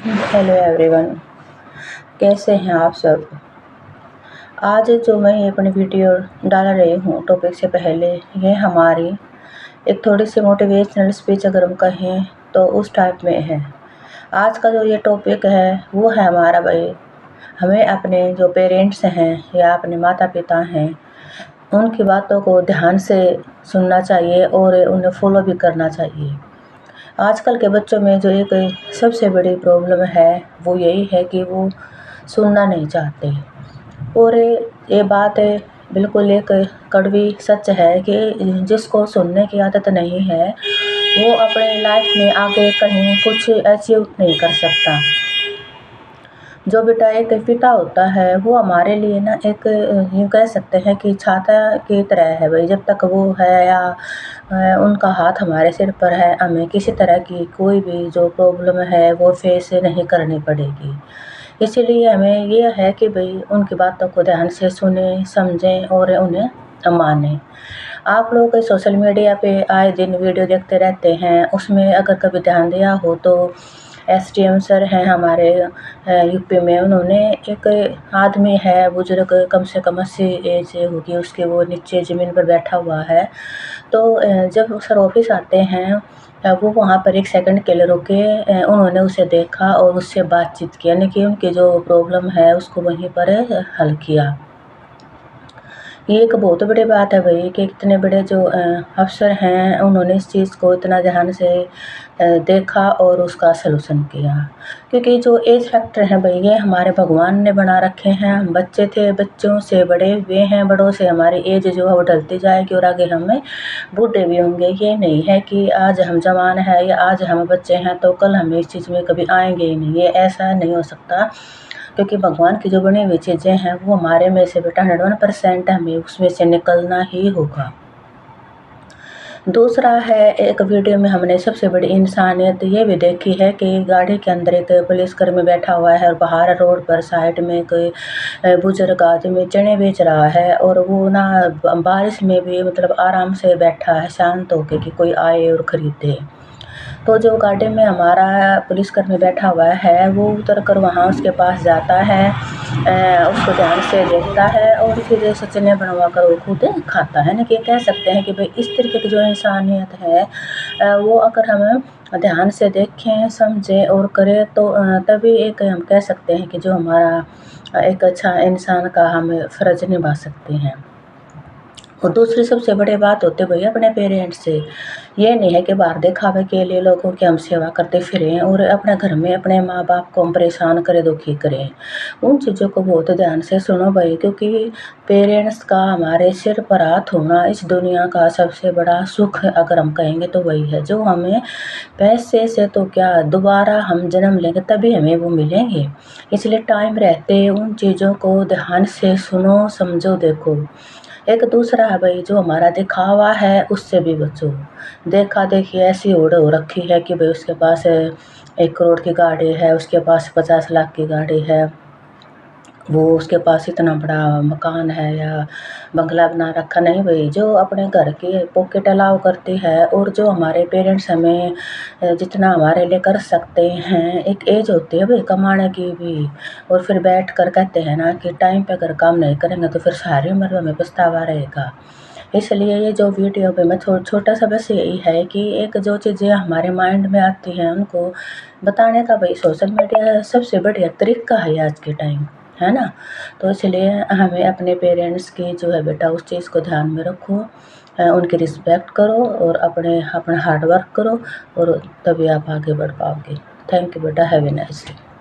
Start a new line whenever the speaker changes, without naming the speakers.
Hello everyone, कैसे हैं आप सब। आज जो मैं ये अपनी वीडियो डाल रही हूँ टॉपिक से पहले, ये हमारी एक थोड़ी सी मोटिवेशनल स्पीच अगर हम कहें तो उस टाइप में है। आज का जो ये टॉपिक है वो है हमारा भाई, हमें अपने जो पेरेंट्स हैं या अपने माता पिता हैं उनकी बातों को ध्यान से सुनना चाहिए और उन्हें फॉलो भी करना चाहिए। आजकल के बच्चों में जो एक सबसे बड़ी प्रॉब्लम है वो यही है कि वो सुनना नहीं चाहते। और ये बात बिल्कुल एक कड़वी सच है कि जिसको सुनने की आदत नहीं है वो अपने लाइफ में आगे कहीं कुछ अचीव नहीं कर सकता। जो बेटा एक पिता होता है वो हमारे लिए ना एक यूँ कह सकते हैं कि छाता की तरह है भाई। जब तक वो है या उनका हाथ हमारे सिर पर है, हमें किसी तरह की कोई भी जो प्रॉब्लम है वो फेस नहीं करनी पड़ेगी। इसीलिए हमें ये है कि भाई उनकी बातों को ध्यान से सुने, समझें और उन्हें मानें। आप लोग सोशल मीडिया पे आए दिन वीडियो देखते रहते हैं, उसमें अगर कभी ध्यान दिया हो तो एसडीएम सर हैं हमारे यूपी में, उन्होंने एक आदमी है बुजुर्ग, कम से कम 80 एज होगी उसकी, वो नीचे ज़मीन पर बैठा हुआ है। तो जब सर ऑफिस आते हैं वो वहाँ पर 1 सेकंड के लिए रुके, उन्होंने उसे देखा और उससे बातचीत की, यानी कि उनकी जो प्रॉब्लम है उसको वहीं पर हल किया। ये एक बहुत बड़ी बात है भाई कि इतने बड़े जो अफ़सर हैं उन्होंने इस चीज़ को इतना ध्यान से देखा और उसका सॉल्यूशन किया। क्योंकि जो एज फैक्टर है भाई ये हमारे भगवान ने बना रखे हैं। हम बच्चे थे, बच्चों से बड़े हुए हैं, बड़ों से हमारी एज जो है वो ढलती जाएगी और आगे हम बूढ़े भी होंगे। ये नहीं है कि आज हम जवान हैं या आज हम बच्चे हैं तो कल हम इस चीज़ में कभी आएंगे ही नहीं, ये ऐसा नहीं हो सकता। क्योंकि भगवान की जो बनी हुई चीज़ें हैं वो हमारे में से बेटा 101% हमें उसमें से निकलना ही होगा। दूसरा है, एक वीडियो में हमने सबसे बड़ी इंसानियत ये भी देखी है कि गाड़ी के अंदर एक पुलिसकर्मी बैठा हुआ है और बाहर रोड पर साइड में कोई बुजुर्ग आदमी चने बेच रहा है और वो ना बारिश में भी मतलब आराम से बैठा है शांत होकर कि कोई आए और ख़रीदे। तो जो गाड़ी में हमारा पुलिसकर्मी बैठा हुआ है वो उतर कर वहाँ उसके पास जाता है, उसको ध्यान से देखता है और फिर सचने बनवा कर वो खुद खाता है। ना कि कह सकते हैं कि भाई इस तरीके की जो इंसानियत है वो अगर हम ध्यान से देखें, समझें और करें तो तभी एक हम कह सकते हैं कि जो हमारा एक अच्छा इंसान का हम फ़र्ज़ निभा सकते हैं। और दूसरी सबसे बड़ी बात होती है भैया अपने पेरेंट्स से। ये नहीं है कि बाहर दिखावे के लिए लोगों की हम सेवा करते फिरें और अपने घर में अपने माँ बाप को हम परेशान करें, दुखी करें। उन चीज़ों को बहुत ध्यान से सुनो भाई, क्योंकि पेरेंट्स का हमारे सिर पर हाथ होना इस दुनिया का सबसे बड़ा सुख अगर हम कहेंगे तो वही है, जो हमें पैसे से तो क्या दोबारा हम जन्म लेंगे तभी हमें वो मिलेंगे। इसलिए टाइम रहते उन चीज़ों को ध्यान से सुनो, समझो, देखो। एक दूसरा है भाई जो हमारा दिखावा है उससे भी बचो। देखा देखी ऐसी होड़ हो रखी है कि भाई उसके पास 1 करोड़ की गाड़ी है, उसके पास 50 लाख की गाड़ी है, वो उसके पास इतना बड़ा मकान है या बंगला बना रखा। नहीं भाई, जो अपने घर की पॉकेट अलाउ करती है और जो हमारे पेरेंट्स हमें जितना हमारे लिए कर सकते हैं, एक एज होती है भाई कमाने की भी। और फिर बैठ कर कहते हैं ना कि टाइम पे अगर काम नहीं करेंगे तो फिर सारी उम्र हमें पछतावा रहेगा। इसलिए ये जो वीडियो पे मैं छोटा सा बस यही है कि एक जो चीज़ें हमारे माइंड में आती हैं उनको बताने का भाई सोशल मीडिया सबसे बढ़िया तरीका है आज के टाइम, है ना। तो इसलिए हमें अपने पेरेंट्स की जो है बेटा उस चीज़ को ध्यान में रखो, उनकी रिस्पेक्ट करो और अपना हार्ड वर्क करो और तभी आप आगे बढ़ पाओगे। थैंक यू बेटा, हैव ए नाइस डे।